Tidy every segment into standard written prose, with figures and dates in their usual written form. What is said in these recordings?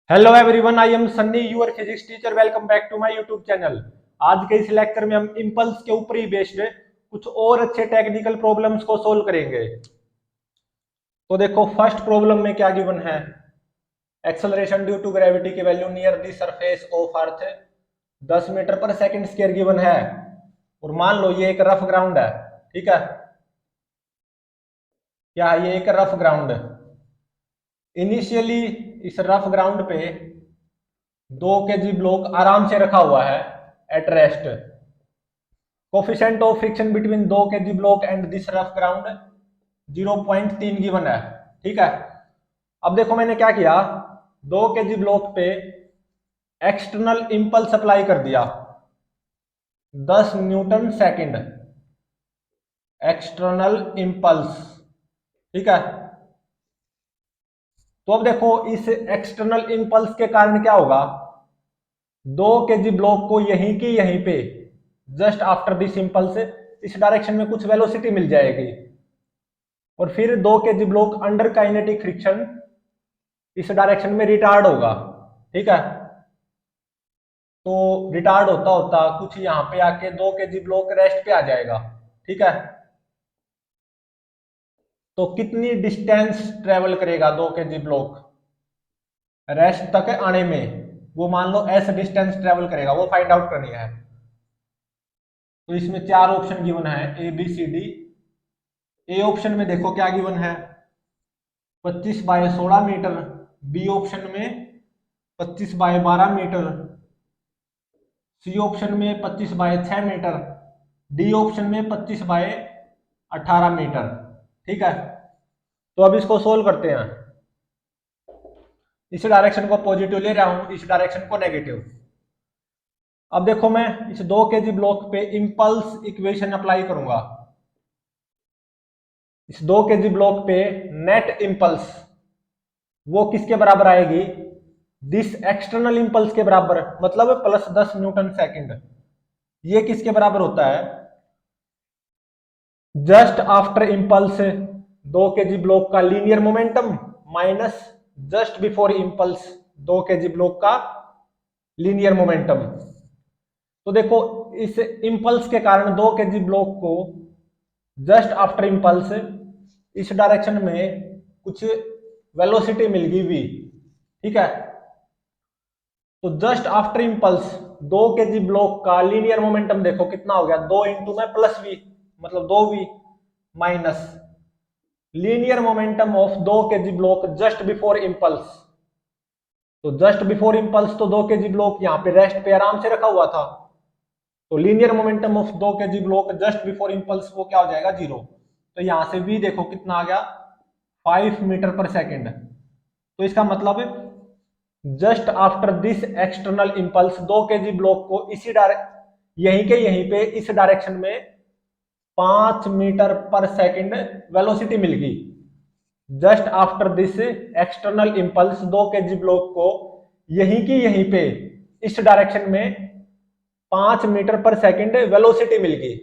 Hello everyone, I am Sunny, your physics teacher. Welcome back to my YouTube channel. आज के इस lecture में हम इम्पल्स के ऊपर ही बेस्ड कुछ और अच्छे टेक्निकल प्रॉब्लम्स को सोल्व करेंगे। तो देखो, फर्स्ट प्रॉब्लम में क्या गिवन है। एक्सेलरेशन ड्यू टू ग्रेविटी की value near the surface of earth 10 metre पर सेकंड स्क्वायर गिवन है। और मान लो ये एक रफ ग्राउंड है, ठीक है। क्या है ये? एक रफ ग्राउंड। इनिशियली इस रफ ग्राउंड पे 2 kg ब्लॉक आराम से रखा हुआ है at rest. Coefficient of friction between 2 kg block and this rough ground 0.3 given है, ठीक है। अब देखो मैंने क्या किया, 2 kg ब्लॉक पे एक्सटर्नल इंपल्स अप्लाई कर दिया 10 न्यूटन सेकंड एक्सटर्नल इंपल्स, ठीक है। तो अब देखो इस एक्सटर्नल इंपल्स के कारण क्या होगा, 2 kg ब्लॉक को यहीं की यहीं पे जस्ट आफ्टर दिस इंपल्स इस डायरेक्शन में कुछ वेलोसिटी मिल जाएगी। और फिर 2 kg block under kinetic friction इस डायरेक्शन में रिटार्ड होगा, ठीक है। तो रिटार्ड होता होता कुछ यहाँ पे आके 2 kg ब्लॉक रेस्ट पे आ जाएगा, ठीक है। तो कितनी डिस्टेंस ट्रेवल करेगा 2 kg ब्लॉक रेस्ट तक आने में, वो मान लो एस डिस्टेंस ट्रेवल करेगा, वो फाइंड आउट करनी है। तो इसमें 4 ऑप्शन गिवन है, A B C D. A option में देखो क्या गिवन है, 25 बाय 16 मीटर। बी ऑप्शन में 25 बाय 12 मीटर। सी ऑप्शन में 25 बाय 6 मीटर। डी ऑप्शन में 25 बाय 18 मीटर, ठीक है। तो अब इसको सोल्व करते हैं। इस डायरेक्शन को पॉजिटिव ले रहा हूं, इस डायरेक्शन को नेगेटिव। अब देखो मैं इस 2 kg ब्लॉक पे इंपल्स इक्वेशन अप्लाई करूंगा। इस 2 kg ब्लॉक पे नेट इंपल्स वो किसके बराबर आएगी, दिस एक्सटर्नल इंपल्स के बराबर, मतलब प्लस 10 न्यूटन सेकंड। ये किसके बराबर होता है, just after impulse 2 kg block का linear momentum minus just before impulse 2 kg block का लीनियर मोमेंटम। तो देखो इस इंपल्स के कारण 2 kg ब्लॉक को जस्ट आफ्टर इंपल्स इस डायरेक्शन में कुछ वेलोसिटी मिल गई वी, ठीक है। तो just after impulse 2 kg block का लीनियर मोमेंटम देखो कितना हो गया, 2 इंटू में प्लस वी, मतलब 2v minus linear momentum of 2 kg block just before impulse. तो जस्ट बिफोर इंपल्स तो 2 kg ब्लॉक यहाँ पे रेस्ट पे आराम से रखा हुआ था, तो linear momentum of 2 kg block just before impulse वो क्या हो जाएगा, 0। तो यहां से v देखो कितना आ गया, 5 मीटर पर सेकेंड। तो इसका मतलब just after this external impulse 2 kg block को इसी डायरेक्ट यहीं के यहीं पे इस डायरेक्शन में 5 मीटर पर सेकेंड वेलोसिटी मिल गई। Just after this external impulse 2 kg block को यहीं की यहीं पे इस डायरेक्शन में 5 मीटर पर सेकेंड वेलोसिटी मिल गई।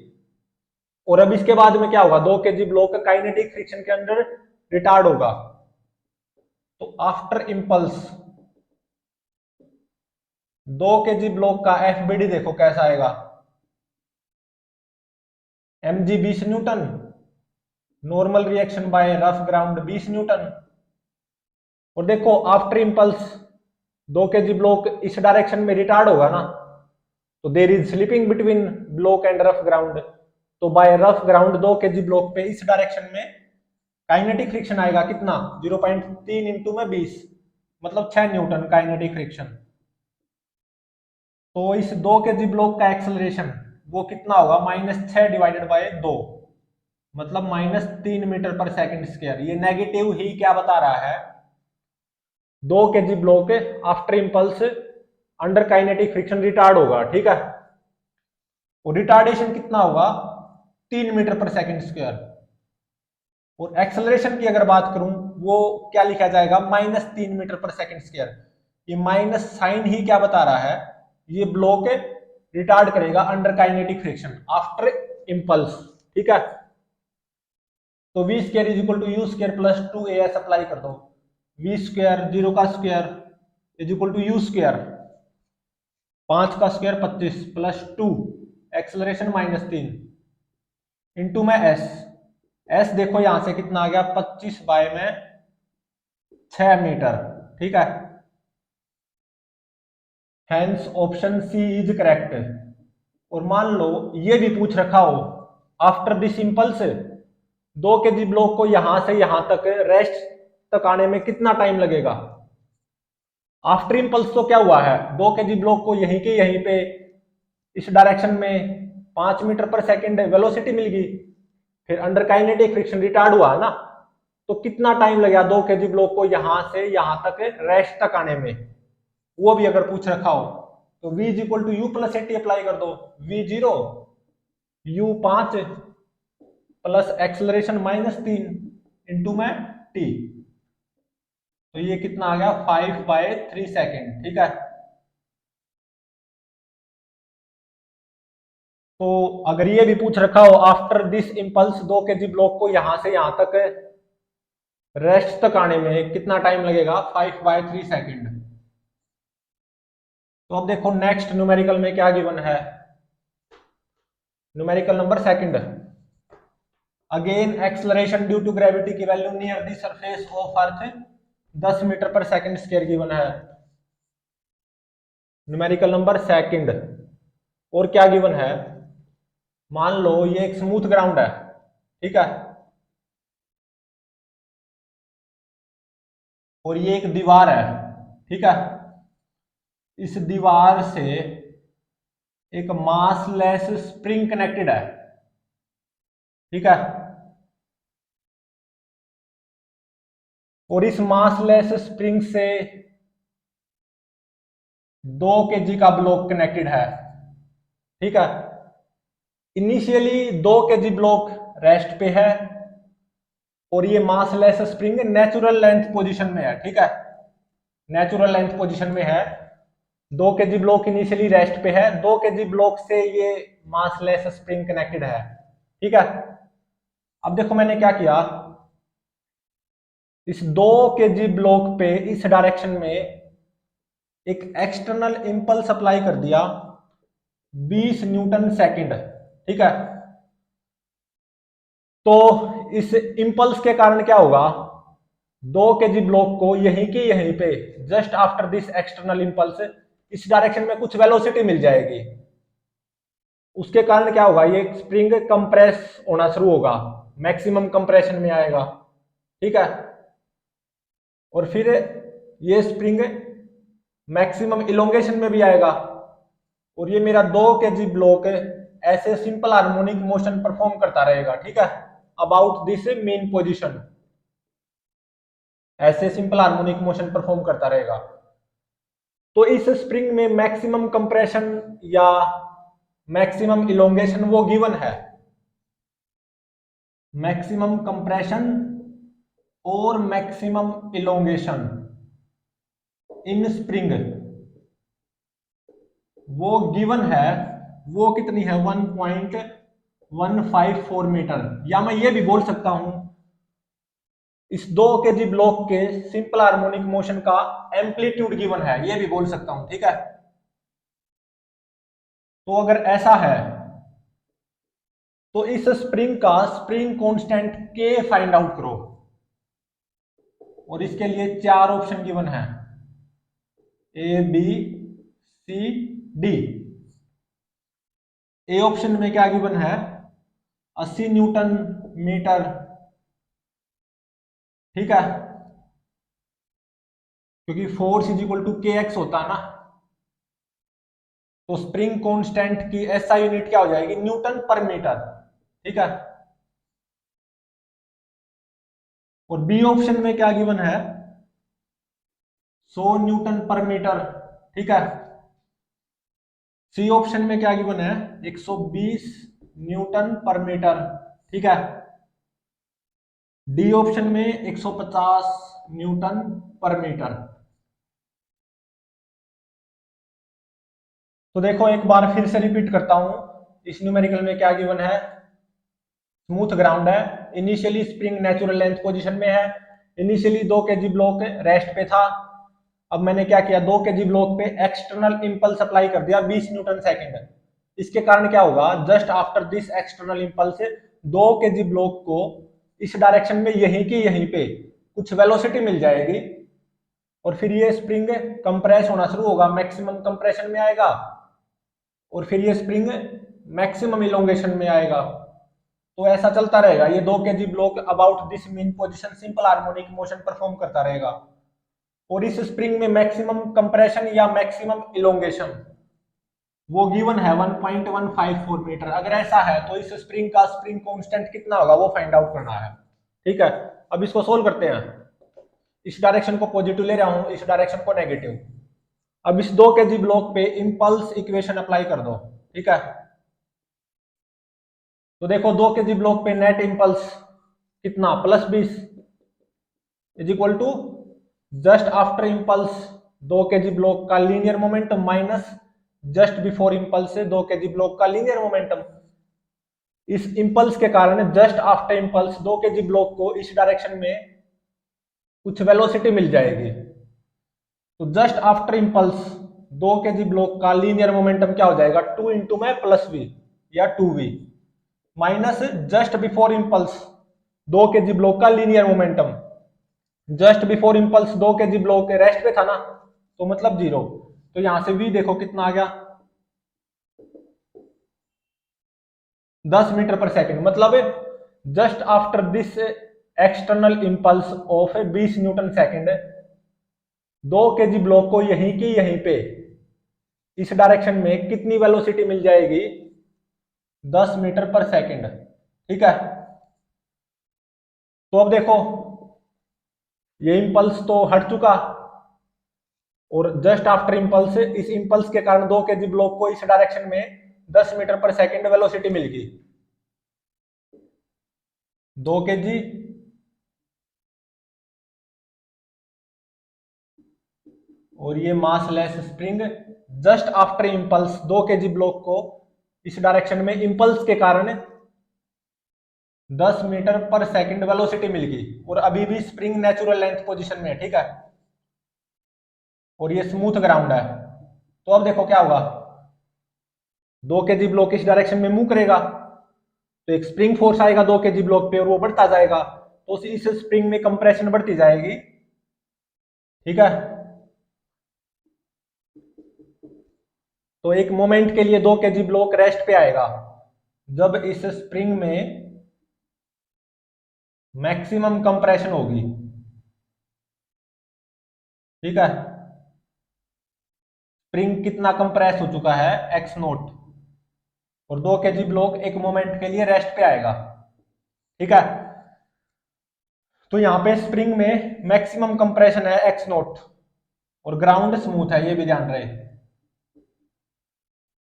और अब इसके बाद में क्या होगा, 2 kg ब्लॉक काइनेटिक फ्रिक्शन के अंदर रिटार्ड होगा। तो आफ्टर इंपल्स 2 kg ब्लॉक का एफबीडी देखो कैसा आएगा, mg 20 newton, normal reaction by rough ground 20 newton. और देखो आफ्टर इंपल्स 2 kg ब्लॉक इस डायरेक्शन में रिटार्ड होगा ना, तो there is slipping between block and rough ground. तो by rough ground 2 kg block पे इस डायरेक्शन में काइनेटिक फ्रिक्शन आएगा कितना, 0.3 इंटू में 20, मतलब 6 न्यूटन काइनेटिक फ्रिक्शन। तो इस 2 kg ब्लॉक का एक्सेलरेशन वो कितना होगा, -6 डिवाइडेड बाय 2, मतलब -3 मीटर पर सेकंड स्क्वायर। ये नेगेटिव ही क्या बता रहा है, 2 kg block after impulse under kinetic friction retard होगा, ठीक है। और रिटार्डेशन कितना होगा, 3 मीटर पर सेकंड स्क्वायर। और एक्सेलरेशन की अगर बात करूं वो क्या लिखा जाएगा, -3 मीटर पर सेकंड स्क्वायर। ये माइनस साइन ही क्या बता रहा है, ये ब्लॉक रिटार्ड करेगा under kinetic friction after impulse, ठीक है। तो v square is equal to u square plus 2 as apply कर दो। वी स्क्वायर 0 का square is equal to u square, 5 का स्क्वायर 25 प्लस 2 एक्सेलरेशन -3 इंटू में एस। एस देखो यहां से कितना आ गया, 25 बाय में 6 मीटर, ठीक है। Hence option C is correct. और मान लो ये भी पूछ रखा हो, after this impulse 2 kg block को यहां से यहां तक रेस्ट तक आने में कितना टाइम लगेगा। आफ्टर इंपल्स तो क्या हुआ है, 2 kg ब्लॉक को यहीं के यहीं पे इस डायरेक्शन में 5 मीटर पर सेकंड वेलोसिटी मिल गई, फिर अंडर काइनेटिक फ्रिक्शन रिटार्ड हुआ ना, तो कितना टाइम लगेगा 2 kg ब्लॉक को यहां से यहां तक रेस्ट तक आने में, वो भी अगर पूछ रखा हो तो v is equal to u plus a t apply कर दो, v0 u5 plus acceleration -3 into में t, तो ये कितना आ गया 5/3 सेकेंड, ठीक है। तो अगर ये भी पूछ रखा हो after this impulse 2 kg block को यहां से यहां तक रेस्ट तक आने में कितना टाइम लगेगा, 5/3 सेकेंड। तो अब देखो नेक्स्ट न्यूमेरिकल में क्या गिवन है, numerical number second. Again acceleration due to gravity की value near the surface of earth 10 metre पर सेकंड स्क्वायर गिवन है, न्यूमेरिकल नंबर सेकंड। और क्या गिवन है, मान लो ये एक स्मूथ ग्राउंड है, ठीक है, और ये एक दीवार है, ठीक है। इस दीवार से एक मासलेस स्प्रिंग कनेक्टेड है, ठीक है, और इस मासलेस स्प्रिंग से 2 kg का ब्लॉक कनेक्टेड है, ठीक है। इनिशियली 2 kg ब्लॉक रेस्ट पे है और ये massless spring natural length position में है, ठीक है, नेचुरल लेंथ पोजीशन में है। 2 kg ब्लॉक इनिशियली रेस्ट पे है, 2 kg ब्लॉक से ये मासलेस स्प्रिंग कनेक्टेड है, ठीक है। अब देखो मैंने क्या किया, इस 2 kg ब्लॉक पे इस डायरेक्शन में एक एक्सटर्नल इंपल्स अप्लाई कर दिया 20 न्यूटन सेकंड, ठीक है। तो इस इंपल्स के कारण क्या होगा, 2 kg ब्लॉक को यहीं के यहीं पे just after this external impulse इस डायरेक्शन में कुछ वेलोसिटी मिल जाएगी, उसके कारण क्या होगा, ये स्प्रिंग कंप्रेस होना शुरू होगा, मैक्सिमम कंप्रेशन में आएगा, ठीक है। और फिर ये स्प्रिंग मैक्सिमम इलोंगेशन में भी आएगा, और ये मेरा 2 kg ब्लॉक ऐसे सिंपल हार्मोनिक मोशन परफॉर्म करता रहेगा, ठीक है, अबाउट दिस मेन पोजीशन, ऐसे सिंपल हार्मोनिक मोशन परफॉर्म करता रहेगा। तो इस स्प्रिंग में मैक्सिमम कंप्रेशन या मैक्सिमम इलोंगेशन वो गिवन है, मैक्सिमम कंप्रेशन और मैक्सिमम इलोंगेशन इन स्प्रिंग वो गिवन है, वो कितनी है 1.154 मीटर, या मैं ये भी बोल सकता हूं इस 2 kg ब्लॉक के सिंपल हार्मोनिक मोशन का एम्पलीट्यूड गिवन है, ये भी बोल सकता हूं, ठीक है। तो अगर ऐसा है तो इस स्प्रिंग का स्प्रिंग कांस्टेंट के फाइंड आउट करो, और इसके लिए 4 ऑप्शन गिवन है, A B C D. A option में क्या गिवन है, 80 न्यूटन मीटर, ठीक है, क्योंकि फोर्स इज इक्वल टू के एक्स होता है ना, तो स्प्रिंग कांस्टेंट की एसआई यूनिट क्या हो जाएगी, न्यूटन पर मीटर, ठीक है। और बी ऑप्शन में क्या गिवन है, 100 न्यूटन पर मीटर, ठीक है। सी ऑप्शन में क्या गिवन है, 120 न्यूटन पर मीटर, ठीक है। डी ऑप्शन में 150 न्यूटन पर मीटर। तो देखो एक बार फिर से रिपीट करता हूं, इस न्यूमेरिकल में क्या गिवन है, स्मूथ ग्राउंड है, initially spring natural length position में है, इनिशियली 2 kg ब्लॉक रेस्ट पे था, अब मैंने क्या किया, 2 kg ब्लॉक पे एक्सटर्नल इंपल्स अप्लाई कर दिया 20 न्यूटन सेकंड। इसके कारण क्या होगा, just after this external impulse 2 kg block को इस डायरेक्शन में यहीं की यहीं पे कुछ वेलोसिटी मिल जाएगी और फिर ये स्प्रिंग कंप्रेस होना शुरू होगा, मैक्सिमम कंप्रेशन में आएगा और फिर ये स्प्रिंग मैक्सिमम इलोंगेशन में आएगा। तो ऐसा चलता रहेगा, ये 2 kg block about this mean position simple harmonic motion perform करता रहेगा और इस स्प्रिंग में मैक्सिमम कंप्रेशन या मैक्सिमम इलोंगेशन वो गिवन है 1.154 मीटर। अगर ऐसा है तो इस स्प्रिंग का स्प्रिंग कांस्टेंट कितना होगा वो फाइंड आउट करना है। ठीक है, अब इसको सोल्व करते हैं। इस डायरेक्शन को पॉजिटिव ले रहा हूं, इस डायरेक्शन को नेगेटिव। अब इस 2 kg ब्लॉक पे इंपल्स इक्वेशन अप्लाई कर दो। ठीक है, तो देखो 2 kg ब्लॉक पे नेट इंपल्स कितना, +20 is equal to just after impulse 2 kg block का linear momentum minus just before impulse से 2 kg ब्लॉक का लीनियर मोमेंटम। इस इंपल्स के कारण just after impulse 2 kg block को इस डायरेक्शन में कुछ वेलोसिटी मिल जाएगी। तो just after impulse 2 kg block का लीनियर मोमेंटम क्या हो जाएगा, 2 इंटू में +v या 2v minus just before impulse 2 kg block का linear momentum. Just before impulse 2 kg block के रेस्ट पे था ना, तो मतलब 0। तो यहां से v देखो कितना आ गया, 10 मीटर पर सेकंड। मतलब just after this external impulse of 20 Newton second 2 kg block को यहीं की यहीं पे इस डायरेक्शन में कितनी वेलोसिटी मिल जाएगी, 10 मीटर पर सेकंड। ठीक है, तो अब देखो ये इंपल्स तो हट चुका और जस्ट आफ्टर इंपल्स, इस इंपल्स के कारण 2 kg ब्लॉक को इस डायरेक्शन में 10 मीटर पर सेकंड वेलोसिटी मिल गई। 2 kg और ये massless spring just after impulse 2 kg block को इस डायरेक्शन में इंपल्स के कारण 10 मीटर पर सेकंड वेलोसिटी मिल गई और अभी भी स्प्रिंग नेचुरल लेंथ पोजीशन में है। ठीक है, और ये स्मूथ ग्राउंड है। तो अब देखो क्या होगा, 2 kg ब्लॉक इस डायरेक्शन में मूव करेगा तो एक स्प्रिंग फोर्स आएगा 2 kg ब्लॉक पे और वो बढ़ता जाएगा, तो इस स्प्रिंग में कंप्रेशन बढ़ती जाएगी। ठीक है, तो एक मोमेंट के लिए 2 kg ब्लॉक रेस्ट पे आएगा जब इस स्प्रिंग में मैक्सिमम कंप्रेशन होगी। ठीक है, स्प्रिंग कितना कंप्रेस हो चुका है, x0, और 2 kg ब्लॉक एक मोमेंट के लिए रेस्ट पे आएगा। ठीक है, तो यहां पे स्प्रिंग में मैक्सिमम कंप्रेशन है x0 और ग्राउंड स्मूथ है, ये भी ध्यान रहे।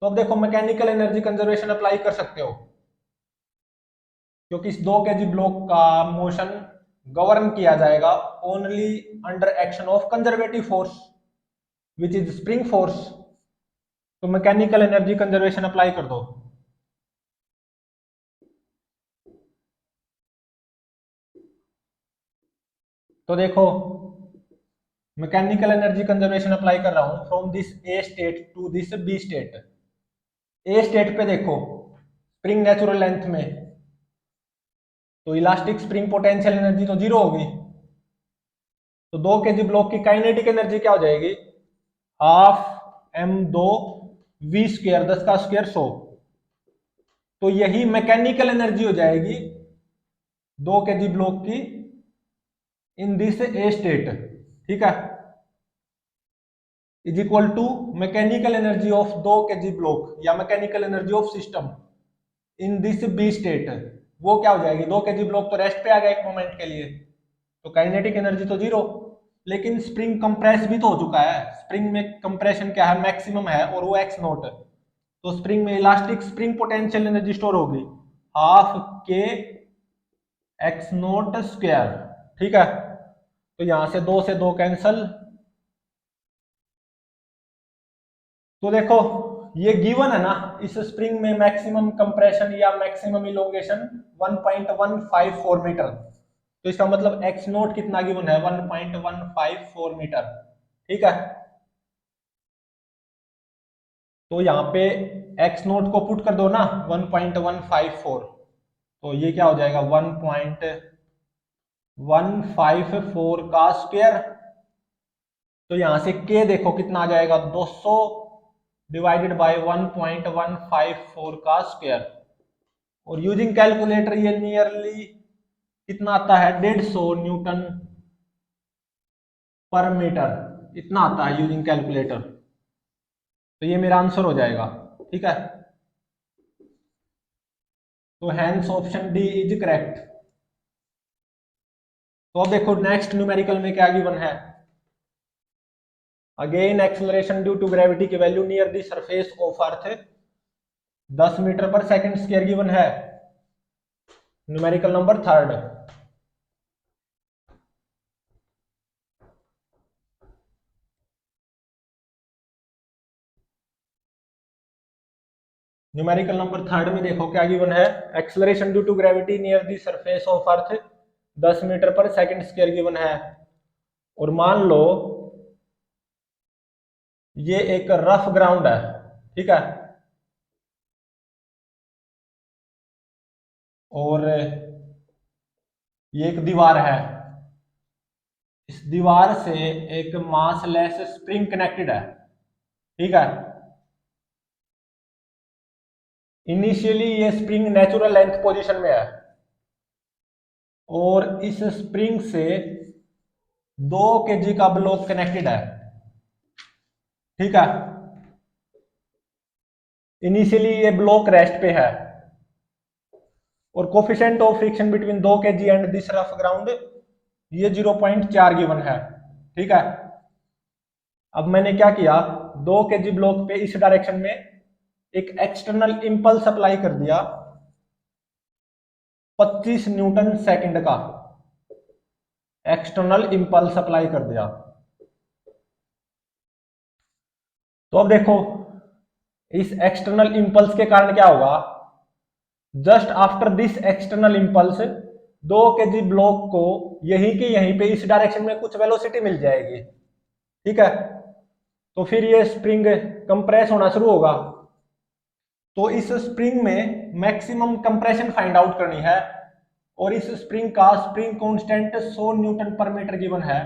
तो अब देखो मैकेनिकल एनर्जी कंजर्वेशन अप्लाई कर सकते हो क्योंकि इस 2 kg ब्लॉक का मोशन गवर्न किया जाएगा only under action of conservative force which is spring force. तो मैकेनिकल एनर्जी कंजर्वेशन अप्लाई कर दो। तो देखो मैकेनिकल एनर्जी कंजर्वेशन अप्लाई कर रहा हूं from this A state to this B state. A state पे देखो स्प्रिंग नेचुरल लेंथ में, तो इलास्टिक स्प्रिंग पोटेंशियल एनर्जी तो 0 होगी, तो 2 kg ब्लॉक की काइनेटिक एनर्जी क्या हो जाएगी, हाफ m2 v स्क्वायर 10 का स्क्वायर 100। तो यही मैकेनिकल एनर्जी हो जाएगी 2 kg ब्लॉक की इन दिस ए स्टेट। ठीक है, is equal to mechanical energy of 2 kg block या mechanical energy of system in this B state. वो क्या हो जाएगी, 2 kg ब्लॉक तो रेस्ट पे आ गया एक मोमेंट के लिए, तो काइनेटिक एनर्जी तो 0, लेकिन स्प्रिंग कंप्रेस भी तो हो चुका है। स्प्रिंग में कंप्रेशन क्या है, मैक्सिमम है और वो x0 है, तो स्प्रिंग में elastic spring potential energy store होगी हाफ के x0 स्क्वायर। ठीक है, तो यहां से 2 से 2 कैंसल। तो देखो ये गिवन है ना, इस स्प्रिंग में मैक्सिमम कंप्रेशन या मैक्सिमम इलोंगेशन 1.154 मीटर, तो इसका मतलब x0 कितना गिवन है, 1.154 मीटर। ठीक है। तो यहाँ पे एक्स नोट को पुट कर दो ना 1.154, तो ये क्या हो जाएगा 1.154 का स्क्वायर। तो यहां से के देखो कितना आ जाएगा 200 डिवाइडेड बाय 1.154 का स्क्वायर, और यूजिंग कैलकुलेटर ये नियरली कितना आता है 150 न्यूटन पर मीटर, इतना आता है यूजिंग कैलकुलेटर। तो ये मेरा आंसर हो जाएगा, ठीक है। तो hence option D is correct. तो अब देखो नेक्स्ट न्यूमेरिकल में क्या गिवन है। Again acceleration due to gravity की value near the surface of earth 10 metre पर सेकंड स्क्वायर गिवन है। Numerical number third. Numerical number third में देखो क्या गिवन है। Acceleration due to gravity near the surface of earth 10 metre पर second square given है, और मान लो ये एक रफ ग्राउंड है, ठीक है, और ये एक दीवार है, इस दीवार से एक मासलेस स्प्रिंग कनेक्टेड है, ठीक है। इनिशियली ये स्प्रिंग नेचुरल लेंथ पोजीशन में है, और इस स्प्रिंग से 2 kg का ब्लॉक कनेक्टेड है, ठीक है। इनिशियली ये ब्लॉक रेस्ट पे है, और coefficient of friction between 2 kg and this rough ground ये 0.4 गिवन है, ठीक है। अब मैंने क्या किया, 2 kg ब्लॉक पे इस डायरेक्शन में एक एक्सटर्नल इंपल्स अप्लाई कर दिया 25 न्यूटन सेकंड का, एक्सटर्नल इंपल्स अप्लाई कर दिया। तो अब देखो इस एक्सटर्नल इंपल्स के कारण क्या होगा, just after this external impulse 2 kg block को यहीं के यहीं पे इस डायरेक्शन में कुछ वेलोसिटी मिल जाएगी, ठीक है। तो फिर ये स्प्रिंग कंप्रेस होना शुरू होगा। तो इस स्प्रिंग में मैक्सिमम कंप्रेशन फाइंड आउट करनी है, और इस स्प्रिंग का स्प्रिंग कांस्टेंट 100 न्यूटन पर मीटर गिवन है।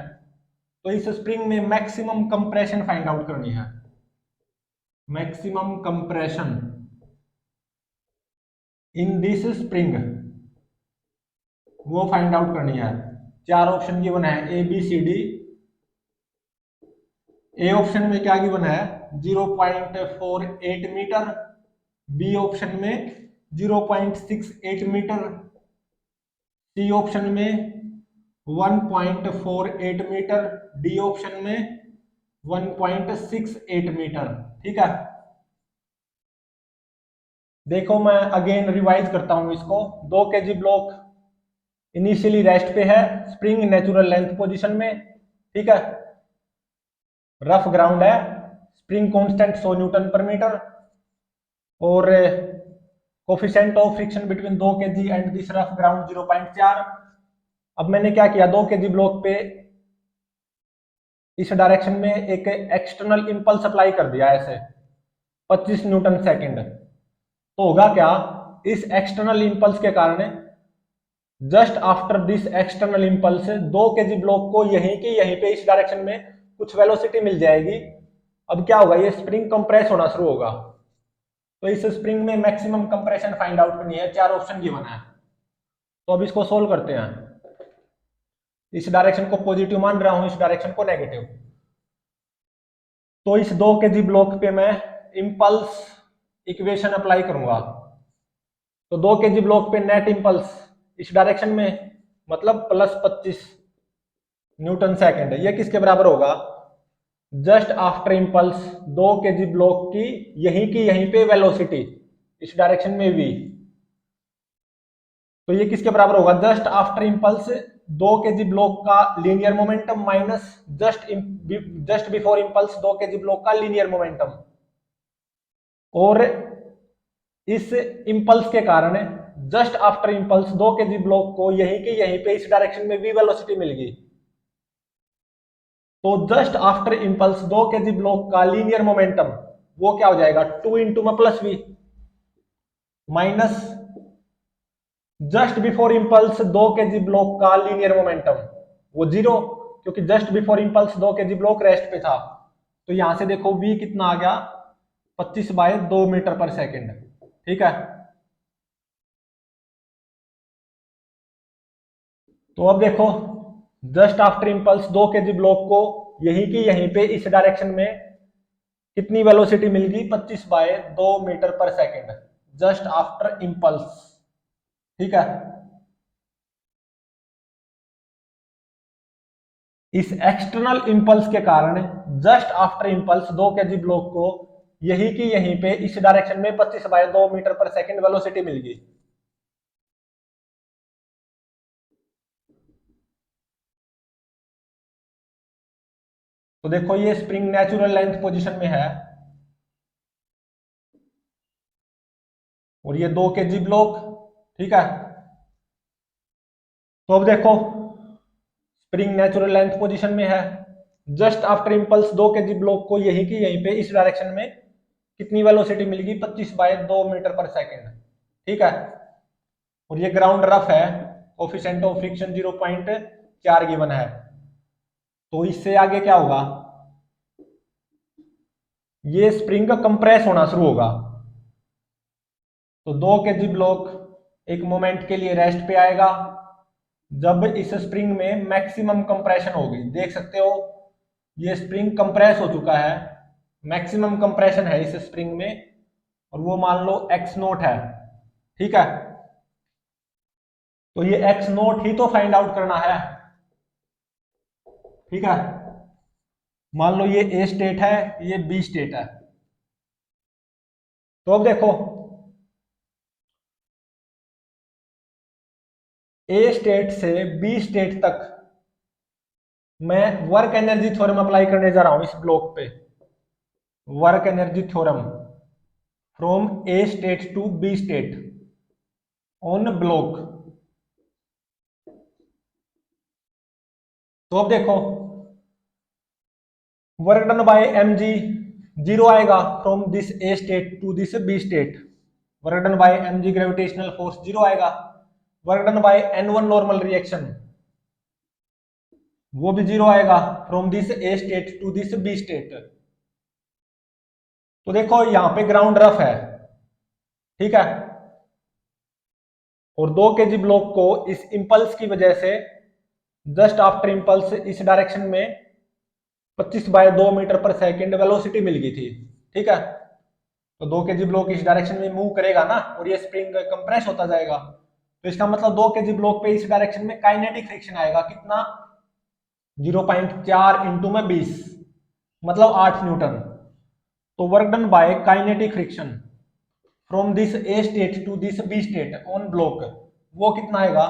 तो इस स्प्रिंग में मैक्सिमम कंप्रेशन फाइंड आउट करनी है, maximum compression in this spring वो फाइंड आउट करनी है। 4 ऑप्शन गिवन है A B C D. A option में क्या गिवन है 0.48 मीटर, बी ऑप्शन में 0.68 मीटर, सी ऑप्शन में 1.48 मीटर, डी ऑप्शन में 1.68 मीटर, ठीक है। देखो मैं अगेन रिवाइज करता हूं इसको। 2 kg ब्लॉक इनिशियली रेस्ट पे है, स्प्रिंग नेचुरल लेंथ पोजीशन में, ठीक है, रफ ग्राउंड है, स्प्रिंग कांस्टेंट 100 न्यूटन पर मीटर, और coefficient of friction between 2 kg and this rough ground 0.4। अब मैंने क्या किया, 2 kg ब्लॉक पे इस डायरेक्शन में एक एक्सटर्नल इंपल्स अप्लाई कर दिया ऐसे 25 न्यूटन सेकंड। तो होगा क्या, इस एक्सटर्नल इंपल्स के कारण just after this external impulse 2 kg block को यहीं के यहीं पे इस डायरेक्शन में कुछ वेलोसिटी मिल जाएगी। अब क्या होगा, ये स्प्रिंग कंप्रेस होना शुरू होगा। तो इस स्प्रिंग में मैक्सिमम कंप्रेशन फाइंड आउट करनी है, 4 ऑप्शन गिवन है। तो अब इसको सोल्व करते हैं। इस डायरेक्शन को पॉजिटिव मान रहा हूं, इस डायरेक्शन को नेगेटिव। तो इस 2 kg ब्लॉक पे मैं इंपल्स इक्वेशन अप्लाई करूंगा। तो 2 kg ब्लॉक पे नेट इंपल्स इस डायरेक्शन में मतलब +25 न्यूटन सेकंड, ये किसके बराबर होगा, just after impulse 2 kg block की यहीं पे वेलोसिटी इस डायरेक्शन में v। तो ये किसके बराबर होगा, just after impulse 2 kg block का linear momentum minus just before impulse 2 kg block का लीनियर मोमेंटम। और इस इंपल्स के कारण just after impulse 2 kg block को यहीं पे इस डायरेक्शन में v वेलोसिटी मिल गई। तो just after impulse 2 kg block का लीनियर मोमेंटम वो क्या हो जाएगा, 2 इंटू में plus v, minus just before impulse 2 kg block का लीनियर मोमेंटम वो जीरो, क्योंकि just before impulse 2 kg block rest पे था। तो यहां से देखो v कितना आ गया, 25/2 मीटर पर सेकेंड। ठीक है, तो अब देखो just after impulse 2 kg block को यहीं की यहीं पे इस डायरेक्शन में कितनी वेलोसिटी मिल गई, 25/2 metre per second just after impulse. ठीक है, इस एक्सटर्नल इंपल्स के कारण just after impulse 2 kg block को यहीं की यहीं पे इस डायरेक्शन में 25/2 मीटर पर सेकेंड वेलोसिटी मिल गई। तो देखो ये स्प्रिंग नेचुरल लेंथ पोजीशन में है और ये 2 kg ब्लॉक। ठीक है, तो अब देखो स्प्रिंग नेचुरल लेंथ पोजीशन में है, just after impulse 2 kg block को यहीं की यहीं पे इस डायरेक्शन में कितनी वेलोसिटी मिलेगी, 25/2 मीटर पर सेकेंड। ठीक है, और ये ग्राउंड रफ है, कोफिशिएंट ऑफ फ्रिक्शन 0.4 गिवन है। तो इससे आगे क्या होगा, ये स्प्रिंग का कंप्रेस होना शुरू होगा। तो 2 kg ब्लॉक एक मोमेंट के लिए रेस्ट पे आएगा जब इस स्प्रिंग में मैक्सिमम कंप्रेशन होगी। देख सकते हो ये स्प्रिंग कंप्रेस हो चुका है, मैक्सिमम कंप्रेशन है इस स्प्रिंग में, और वो मान लो x नोट है। ठीक है, तो ये x नोट ही तो फाइंड आउट करना है। ठीक है, मान लो ये a स्टेट है, ये b स्टेट है। तो अब देखो a स्टेट से b स्टेट तक मैं वर्क एनर्जी थ्योरम अप्लाई करने जा रहा हूं इस ब्लॉक पे। Work energy theorem from A state to B state on block. तो अब देखो work done by M G zero आएगा from this A state to this B state. Work done by M G gravitational force zero आएगा। Work done by N one normal reaction वो भी जीरो आएगा from this A state to this B state. तो देखो यहां पे ground rough है। ठीक है, और 2 kg ब्लॉक को इस इंपल्स की वजह से जस्ट आफ्टर इंपल्स इस डायरेक्शन में 25/2 मीटर पर सेकेंड वेलोसिटी मिल गई थी। ठीक है, तो 2 kg ब्लॉक इस डायरेक्शन में मूव करेगा ना, और ये स्प्रिंग कंप्रेस होता जाएगा। तो इसका मतलब 2 kg ब्लॉक पे इस डायरेक्शन में काइनेटिक फ्रिक्शन आएगा कितना, 0.4 इंटू में 20, मतलब 8 न्यूटन। तो work done by kinetic friction from this A state to this B state on block वो कितना आएगा,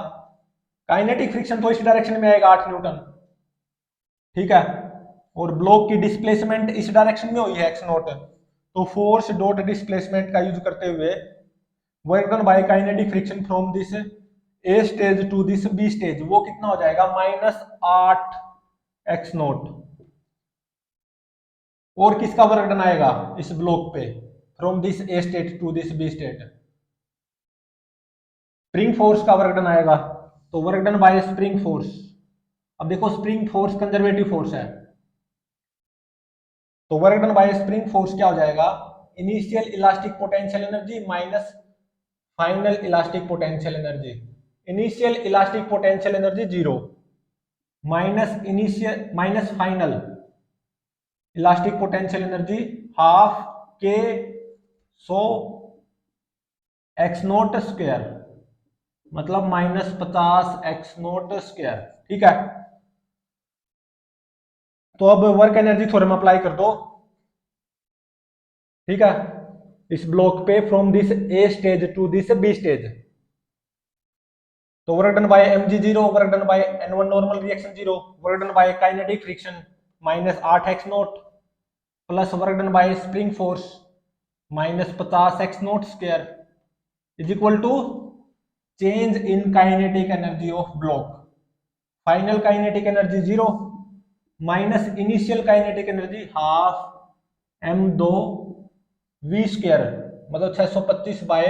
काइनेटिक फ्रिक्शन तो इस डायरेक्शन में आएगा 8 न्यूटन। ठीक है, और ब्लॉक की डिस्प्लेसमेंट इस डायरेक्शन में हुई है x नोट, तो फोर्स डॉट डिस्प्लेसमेंट का यूज करते हुए work done by kinetic friction from this A stage to this B stage वो कितना हो जाएगा, -8 x नोट। और किसका वर्क डन आएगा इस ब्लॉक पे from this A state to this B state, spring force का वर्क डन आएगा। तो work done by spring force, अब देखो स्प्रिंग फोर्स कंजर्वेटिव फोर्स है, तो work done by spring force क्या हो जाएगा, initial elastic potential energy minus final elastic potential energy. Initial elastic potential energy zero minus final elastic potential energy half के 100 x naught square, मतलब -50 x naught square. ठीक है, तो अब work energy theorem apply कर दो। ठीक है, इस ब्लॉक पे from this A stage to this B stage, तो work done by M G zero, work done by N one normal reaction zero, work done by kinetic friction -8 x naught plus work done by spring force -50 x naught square is equal to change in kinetic energy of block. Final kinetic energy zero minus initial kinetic energy half m2 v square, मतलब 625 bye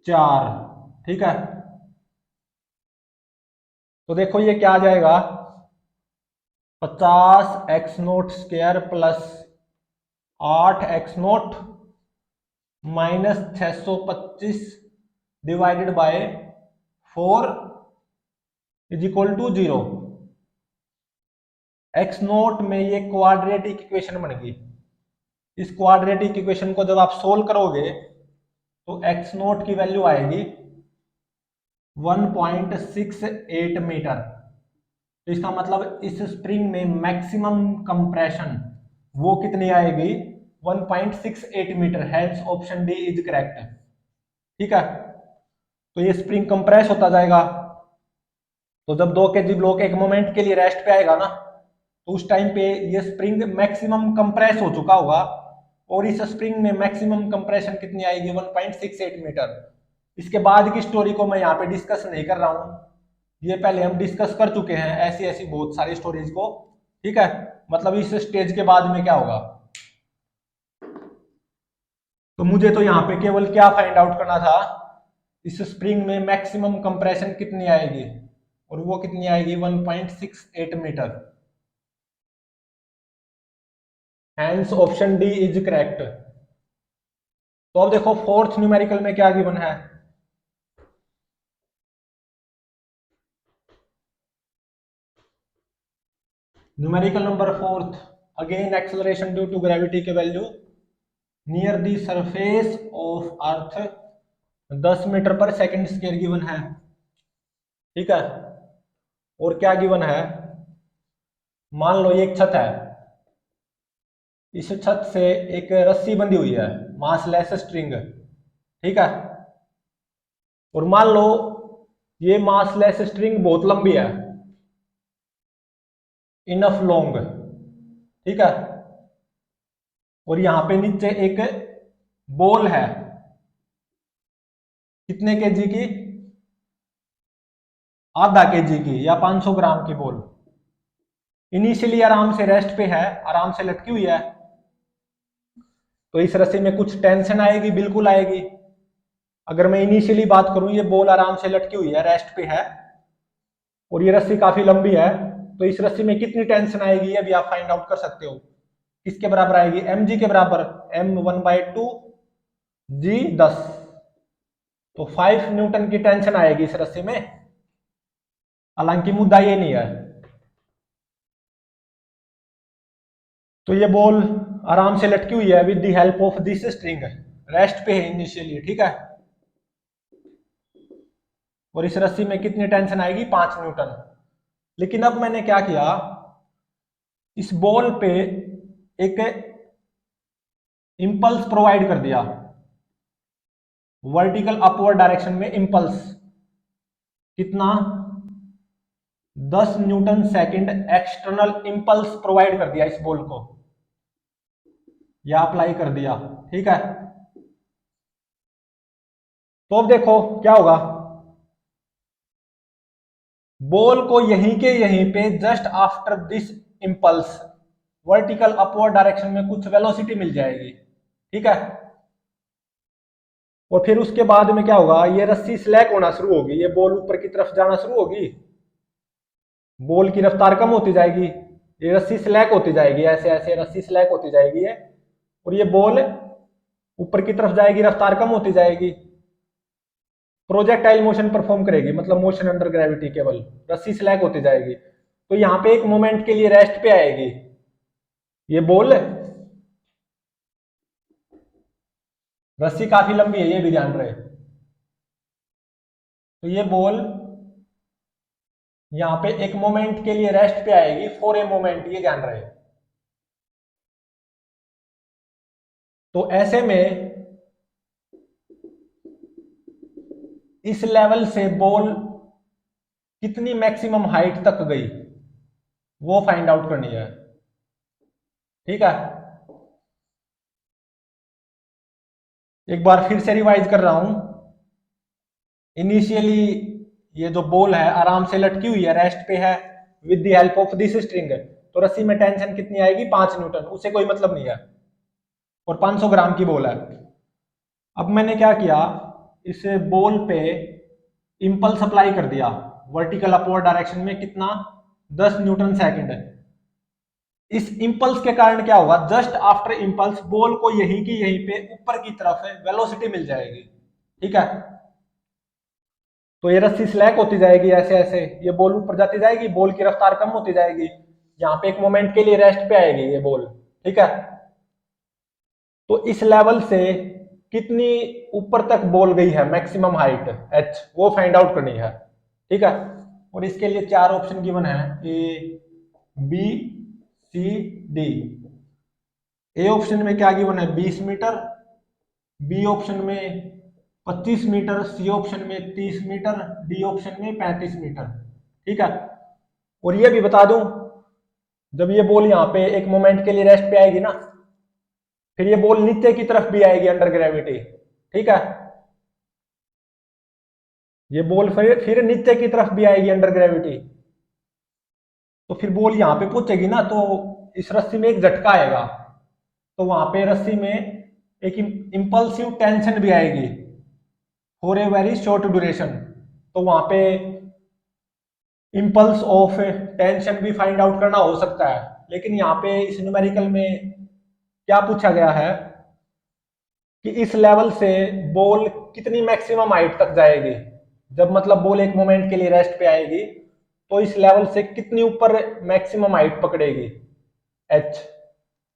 4। ठीक है, तो देखो ये क्या आ जाएगा, 50 x naught square plus 8 x naught minus 625 divided by 4 is equal to 0। X naught में ये क्वाड्रेटिक इक्वेशन बन गई। इस क्वाड्रेटिक इक्वेशन को जब आप सोल्व करोगे तो एक्स नोट की वैल्यू आएगी 1.68 मीटर। तो इसका मतलब इस स्प्रिंग में मैक्सिमम कंप्रेशन वो कितनी आएगी, 1.68 metre. Hence option D is correct. ठीक है, तो ये स्प्रिंग कंप्रेस होता जाएगा। तो जब 2 kg ब्लॉक एक मोमेंट के लिए रेस्ट पे आएगा ना, तो उस टाइम पे ये स्प्रिंग मैक्सिमम कंप्रेस हो चुका होगा, और इस स्प्रिंग में मैक्सिमम कंप्रेशन कितनी आएगी, 1.68 मीटर। इसके बाद की स्टोरी को मैं यहाँ पे डिस्कस नहीं कर रहा हूँ, ये पहले हम डिस्कस कर चुके हैं ऐसी ऐसी बहुत सारी स्टोरीज को। ठीक है, मतलब इस स्टेज के बाद में क्या होगा। तो मुझे तो यहाँ पे केवल क्या फाइंड आउट करना था, इस स्प्रिंग में मैक्सिमम कंप्रेशन कितनी आएगी, और वो कितनी आएगी, 1.68 metre. Hence option D is correct. तो अब देखो फोर्थ न्यूमेरिकल में क्या गिवन है। Numerical number fourth, again acceleration due to gravity के value near the surface of earth 10 metre पर सेकंड स्क्वायर गिवन है। ठीक है, और क्या गिवन है, मान लो ये एक छत है, इस छत से एक रस्सी बंधी हुई है, मासलेस स्ट्रिंग। ठीक है, और मान लो ये मासलेस स्ट्रिंग बहुत लंबी है, इनफ लॉन्ग। ठीक है, और यहां पे नीचे एक बॉल है, कितने केजी की, आधा केजी की या 500 ग्राम की बॉल। इनिशियली आराम से रेस्ट पे है, आराम से लटकी हुई है, तो इस रस्सी में कुछ टेंशन आएगी, बिल्कुल आएगी। अगर मैं इनिशियली बात करूं, ये बॉल आराम से लटकी हुई है, रेस्ट पे है, और ये रस्सी काफी लंबी है, तो इस रस्सी में कितनी टेंशन आएगी अभी आप फाइंड आउट कर सकते हो। किसके बराबर आएगी, एम जी के बराबर, m1/2 जी 10। तो 5 न्यूटन की टेंशन आएगी इस रस्सी में। हालांकि मुद्दा ये नहीं है, तो ये बॉल आराम से लटकी हुई है with the help of this string, rest पे है इनिशियली। ठीक है, और इस रस्सी में कितनी टेंशन आएगी, 5 न्यूटन। लेकिन अब मैंने क्या किया, इस बॉल पे एक इंपल्स प्रोवाइड कर दिया, वर्टिकल अपवर्ड डायरेक्शन में इंपल्स, कितना, 10 Newton second external impulse provide कर दिया इस बॉल को, या अप्लाई कर दिया। ठीक है, तो अब देखो क्या होगा, बॉल को यहीं के यहीं पे just after this impulse vertical upward direction में कुछ वेलोसिटी मिल जाएगी। ठीक है, और फिर उसके बाद में क्या होगा, ये रस्सी स्लैक होना शुरू होगी, ये बॉल ऊपर की तरफ जाना शुरू होगी, बॉल की रफ्तार कम होती जाएगी, ये रस्सी स्लैक होती जाएगी, ऐसे ऐसे रस्सी स्लैक होती जाएगी है, और ये बॉल ऊपर की तरफ जाएगी, रफ्तार कम होती जाएगी, प्रोजेक्टाइल मोशन परफॉर्म करेगी, मतलब मोशन अंडर ग्रेविटी, केवल रस्सी स्लैक होती जाएगी। तो यहां पे एक मोमेंट के लिए रेस्ट पे आएगी ये बॉल, रस्सी काफी लंबी है ये भी ध्यान रहे, तो ये बॉल यहां पे एक मोमेंट के लिए रेस्ट पे आएगी, फॉर ए मोमेंट, ये ध्यान रहे। तो ऐसे में इस लेवल से बॉल कितनी मैक्सिमम हाइट तक गई वो फाइंड आउट करनी है। ठीक है, एक बार फिर से रिवाइज कर रहा हूं, इनिशियली ये जो बॉल है आराम से लटकी हुई है, रेस्ट पे है, with the help of this string, तो रस्सी में टेंशन कितनी आएगी 5 न्यूटन, उसे कोई मतलब नहीं है, और 500 ग्राम की बॉल है। अब मैंने क्या किया, इस बॉल पे इंपल्स अप्लाई कर दिया वर्टिकल अपवर्ड डायरेक्शन में, कितना 10 न्यूटन सेकंड है। इस इंपल्स के कारण क्या होगा, जस्ट आफ्टर इंपल्स बॉल को यहीं की यहीं पे ऊपर की तरफ वेलोसिटी मिल जाएगी, ठीक है। तो ये रस्सी स्लैक होती जाएगी ऐसे ऐसे, ये बॉल ऊपर जाती जाएगी, बॉल की रफ्तार कम होती जाएगी, यहाँ पे एक मोमेंट के लिए रेस्ट पे आएगी ये बॉल, ठीक है। तो इस लेवल से कितनी ऊपर तक बॉल गई है मैक्सिमम हाइट h, वो फाइंड आउट करनी है, ठीक है। और इसके लिए 4 ऑप्शन गिवन है, A B C D. A option में क्या गिवन है 20 मीटर, बी ऑप्शन में 25 मीटर, सी ऑप्शन में 30 मीटर, डी ऑप्शन में 35 मीटर, ठीक है। और ये भी बता दूं, जब ये बॉल यहाँ पे एक मोमेंट के लिए रेस्ट पे आएगी ना, फिर ये बॉल नीचे की तरफ भी आएगी अंडर ग्रेविटी, ठीक है। ये बॉल फिर नीचे की तरफ भी आएगी अंडर ग्रेविटी, तो फिर बॉल यहाँ पे पहुंचेगी ना, तो इस रस्सी में एक झटका आएगा, तो वहां पे रस्सी में एक इंपल्सिव टेंशन भी आएगी for a very short duration, तो वहां पे इंपल्स ऑफ टेंशन भी फाइंड आउट करना हो सकता है। लेकिन यहाँ पे इस न्यूमेरिकल में क्या पूछा गया है कि इस लेवल से बॉल कितनी मैक्सिमम हाइट तक जाएगी, जब मतलब बॉल एक मोमेंट के लिए रेस्ट पे आएगी, तो इस लेवल से कितनी ऊपर मैक्सिमम हाइट पकड़ेगी h,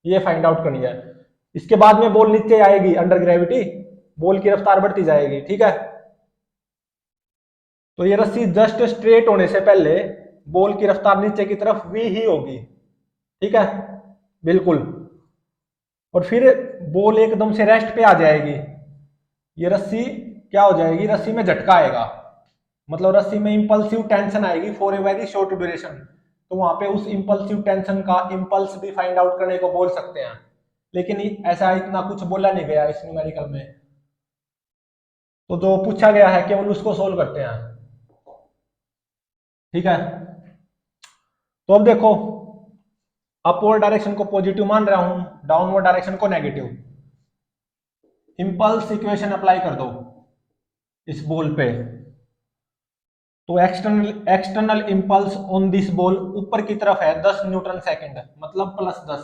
ये फाइंड आउट करनी है। इसके बाद में बॉल नीचे आएगी अंडर ग्रेविटी, बॉल की रफ्तार बढ़ती जाएगी, ठीक है। तो ये रस्सी जस्ट स्ट्रेट होने से पहले बॉल की रफ्तार नीचे की तरफ v ही होगी, ठीक है, बिल्कुल। और फिर बॉल एकदम से रेस्ट पे आ जाएगी, ये रस्सी क्या हो जाएगी, रस्सी में झटका आएगा, मतलब रस्सी में इंपल्सिव टेंशन आएगी for a very short duration, तो वहां पे उस इंपल्सिव टेंशन का इंपल्स भी फाइंड आउट करने को बोल सकते हैं। लेकिन ऐसा इतना कुछ बोला नहीं गया इस न्यूमेरिकल में, तो जो पूछा गया है केवल उसको सोल्व करते हैं, ठीक है। तो अब देखो, अपवर्ड डायरेक्शन को पॉजिटिव मान रहा हूं, डाउनवर्ड डायरेक्शन को नेगेटिव, इंपल्स इक्वेशन अप्लाई कर दो इस बॉल पे, तो external impulse on this ball ऊपर की तरफ है 10 न्यूटन सेकंड, मतलब +10,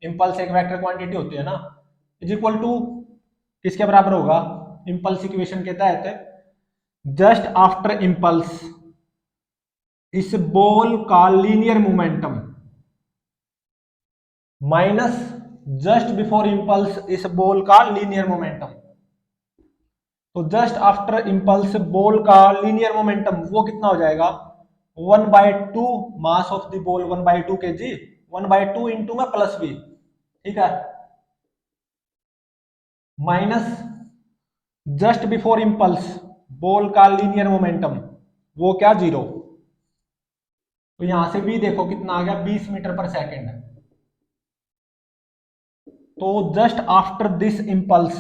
इंपल्स एक वेक्टर क्वांटिटी होती है ना, इज इक्वल टू किसके बराबर होगा, इंपल्स इक्वेशन के तहत जस्ट आफ्टर इंपल्स इस बॉल का linear momentum minus just before impulse इस बॉल का लीनियर मोमेंटम, तो जस्ट आफ्टर इंपल्स बॉल का लीनियर मोमेंटम वो कितना हो जाएगा 1/2 mass of the ball 1/2 kg, 1/2 into में +v, ठीक है, minus just before impulse ball का लीनियर मोमेंटम वो क्या 0, तो यहां से भी देखो कितना आ गया 20 मीटर पर सेकेंड। तो just after this impulse,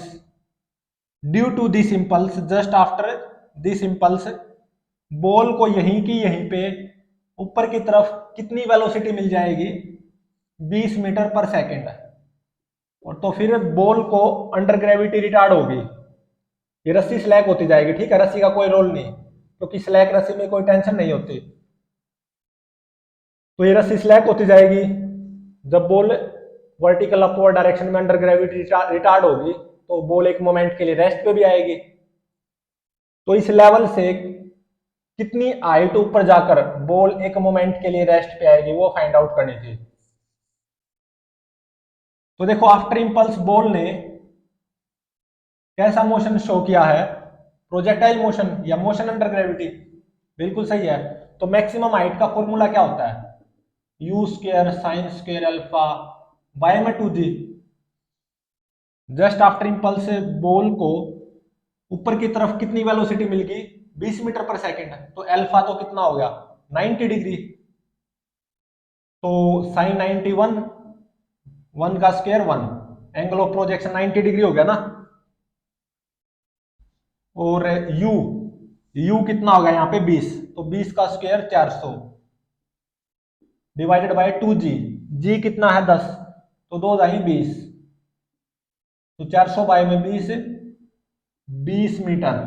due to this impulse, just after this impulse ball को यहीं की यहीं पे ऊपर की तरफ कितनी वेलोसिटी मिल जाएगी 20 मीटर पर सेकेंड, और तो फिर बॉल को अंडर ग्रेविटी रिटार्ड होगी, ये रस्सी स्लैक होती जाएगी, ठीक है, रस्सी का कोई रोल नहीं, क्योंकि स्लैक रस्सी में कोई टेंशन नहीं होती, तो ये रस्सी स्लैक होती जाएगी, जब बॉल वर्टिकल अपवर्ड डायरेक्शन में अंडर ग्रेविटी रिटार्ड होगी, तो बॉल एक मोमेंट के लिए रेस्ट पे भी आएगी, तो इस लेवल से कितनी हाइट ऊपर जाकर बॉल एक मोमेंट के लिए रेस्ट पे आएगी वो फाइंड आउट करनी थी। तो देखो आफ्टर इंपल्स बॉल ने कैसा मोशन शो किया है, प्रोजेक्टाइल मोशन या मोशन अंडर ग्रेविटी, बिल्कुल सही है। तो मैक्सिमम हाइट का फॉर्मूला क्या होता है, u² sin square alpha by में 2g, जस्ट आफ्टर इंपल्स से बॉल को ऊपर की तरफ कितनी वेलोसिटी मिल गई 20 मीटर पर सेकेंड, तो अल्फा तो कितना हो गया 90 डिग्री, तो sin 91 1 का square 1, angle of projection 90 degree हो गया ना, और u कितना होगा यहाँ पे 20, तो 20 का स्क्वायर 400, डिवाइडेड बाय 2g। जी कितना है 10, तो 2 जाएंगे 20, तो 400 बाय में 20, 20 मीटर।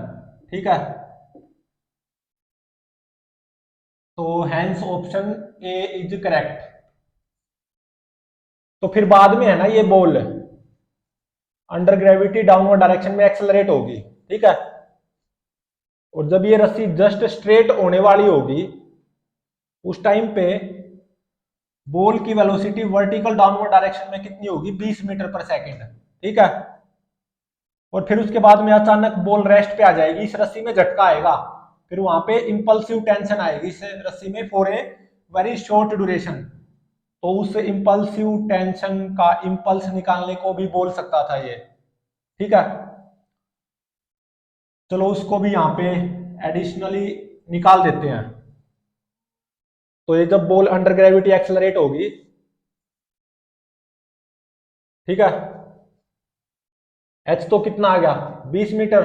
ठीक है, तो hence option A is correct. तो फिर बाद में है ना ये ball under gravity downward direction में एक्सेलरेट होगी। ठीक है, और जब ये रस्सी जस्ट स्ट्रेट होने वाली होगी उस टाइम पे बॉल की वेलोसिटी वर्टिकल डाउनवर्ड डायरेक्शन में कितनी होगी, 20 मीटर पर सेकेंड। ठीक है, और फिर उसके बाद में अचानक बॉल रेस्ट पे आ जाएगी, इस रस्सी में झटका आएगा, फिर वहां पे इंपल्सिव टेंशन आएगी इस रस्सी में for a very short duration. तो उस इंपल्सिव टेंशन का इंपल्स निकालने को भी बोल सकता था ये। ठीक है, चलो उसको भी यहाँ पे एडिशनली निकाल देते हैं। तो ये जब बॉल अंडर ग्रेविटी एक्सेलरेट होगी, ठीक है, एच तो कितना आ गया 20 मीटर।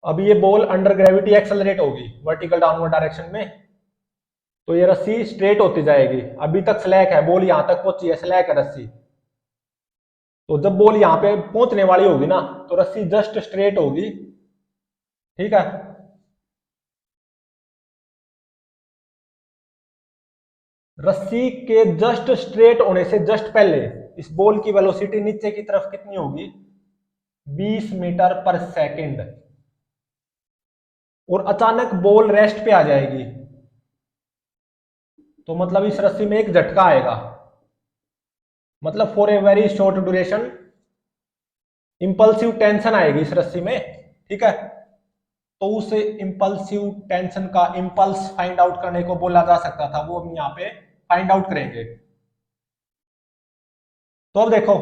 अब ये बॉल अंडर ग्रेविटी एक्सेलरेट होगी वर्टिकल डाउनवर्ड डायरेक्शन में, तो ये रस्सी स्ट्रेट होती जाएगी। अभी तक स्लैक है, बॉल यहां तक पहुंची है, स्लैक है रस्सी। तो जब बॉल यहां पे पहुंचने वाली होगी ना, तो रस्सी जस्ट स्ट्रेट होगी। ठीक है, रस्सी के जस्ट स्ट्रेट होने से जस्ट पहले इस बॉल की वेलोसिटी नीचे की तरफ कितनी होगी, 20 मीटर पर सेकंड, और अचानक बॉल रेस्ट पे आ जाएगी। तो मतलब इस रस्सी में एक झटका आएगा, मतलब for a very short duration impulsive tension आएगी इस रस्सी में। ठीक है, तो उस इंपल्सिव टेंशन का इंपल्स फाइंड आउट करने को बोला जा सकता था, वो हम यहाँ पे फाइंड आउट करेंगे। तो अब देखो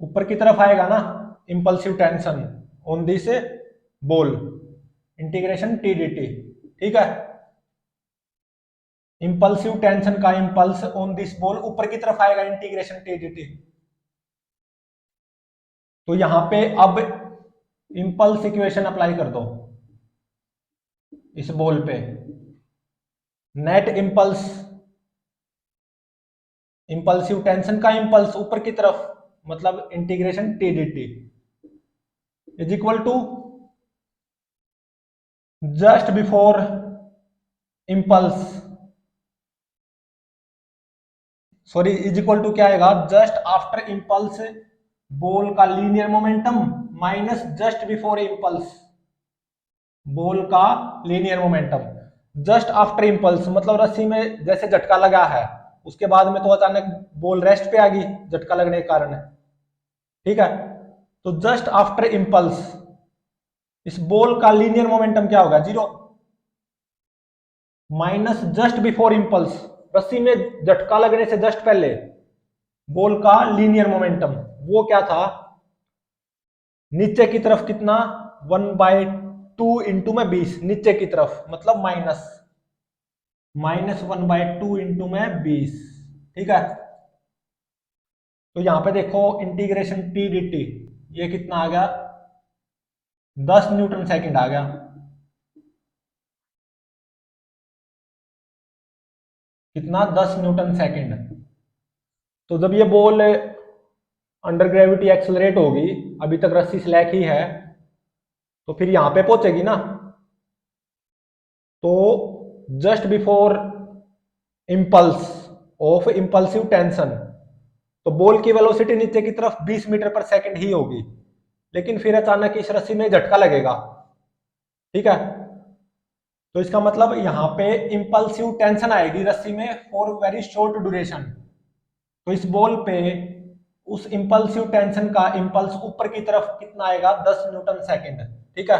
ऊपर की तरफ आएगा ना impulsive tension on this ball, integration T D T. ठीक है, इंपल्सिव टेंशन का इंपल्स ऑन दिस बॉल ऊपर की तरफ आएगा, इंटीग्रेशन टी डी टी। तो यहां पे अब इंपल्स इक्वेशन अप्लाई कर दो इस बॉल पे। नेट इंपल्स, इंपल्सिव टेंशन का इंपल्स ऊपर की तरफ, मतलब integration T D T is equal to just before impulse, sorry is equal to क्या आएगा, जस्ट आफ्टर इंपल्स बॉल का linear momentum minus just before impulse ball का linear momentum. Just after impulse मतलब रस्सी में जैसे झटका लगा है, उसके बाद में तो अचानक बॉल रेस्ट पे आ गई झटका लगने के कारण। ठीक है, तो जस्ट आफ्टर इंपल्स इस बॉल का लीनियर मोमेंटम क्या होगा, 0, माइनस जस्ट बिफोर इंपल्स रस्सी में झटका लगने से जस्ट पहले बॉल का लीनियर मोमेंटम, वो क्या था, नीचे की तरफ कितना 1/2 इंटू में 20, नीचे की तरफ मतलब माइनस 1/2 इंटू में 20। ठीक है, तो यहां पे देखो इंटीग्रेशन टी डी टी ये कितना आ गया, 10 न्यूटन सेकंड आ गया। कितना, 10 न्यूटन सेकंड। तो जब ये बॉल अंडर ग्रेविटी एक्सेलरेट होगी, अभी तक रस्सी स्लैक ही है, तो फिर यहां पे पहुंचेगी ना, तो just before impulse of impulsive tension तो बॉल की वेलोसिटी नीचे की तरफ 20 मीटर पर सेकंड ही होगी, लेकिन फिर अचानक इस रस्सी में झटका लगेगा। ठीक है, तो इसका मतलब यहां पे इंपल्सिव टेंशन आएगी रस्सी में फॉर वेरी शॉर्ट ड्यूरेशन। तो इस बॉल पे उस इंपल्सिव टेंशन का इंपल्स ऊपर की तरफ कितना आएगा, 10 न्यूटन सेकंड। ठीक है,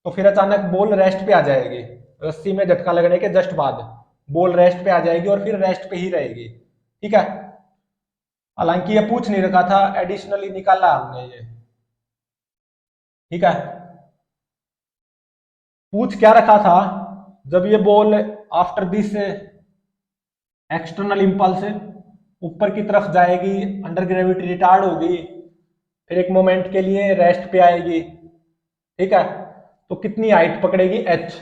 तो फिर अचानक बॉल रेस्ट पे आ जाएगी, रस्सी में झटका लगने के जस्ट बाद बॉल रेस्ट पे आ जाएगी और फिर रेस्ट पे ही रहेगी। ठीक है, हालांकि ये पूछ नहीं रखा था, एडिशनली निकाला हमने ये। ठीक है, पूछ क्या रखा था, जब ये ball after this external impulse ऊपर की तरफ जाएगी, अंडर ग्रेविटी रिटार्ड होगी, फिर एक मोमेंट के लिए रेस्ट पे आएगी। ठीक है, तो कितनी हाइट पकड़ेगी h,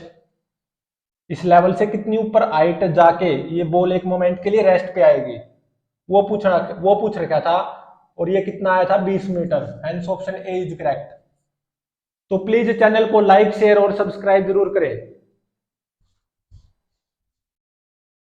इस लेवल से कितनी ऊपर हाइट जाके ये बॉल एक मोमेंट के लिए रेस्ट पे आएगी, वो पूछ रखा था। और ये कितना आया था 20 metre, hence option A is correct. तो प्लीज चैनल को लाइक शेयर और सब्सक्राइब जरूर करें।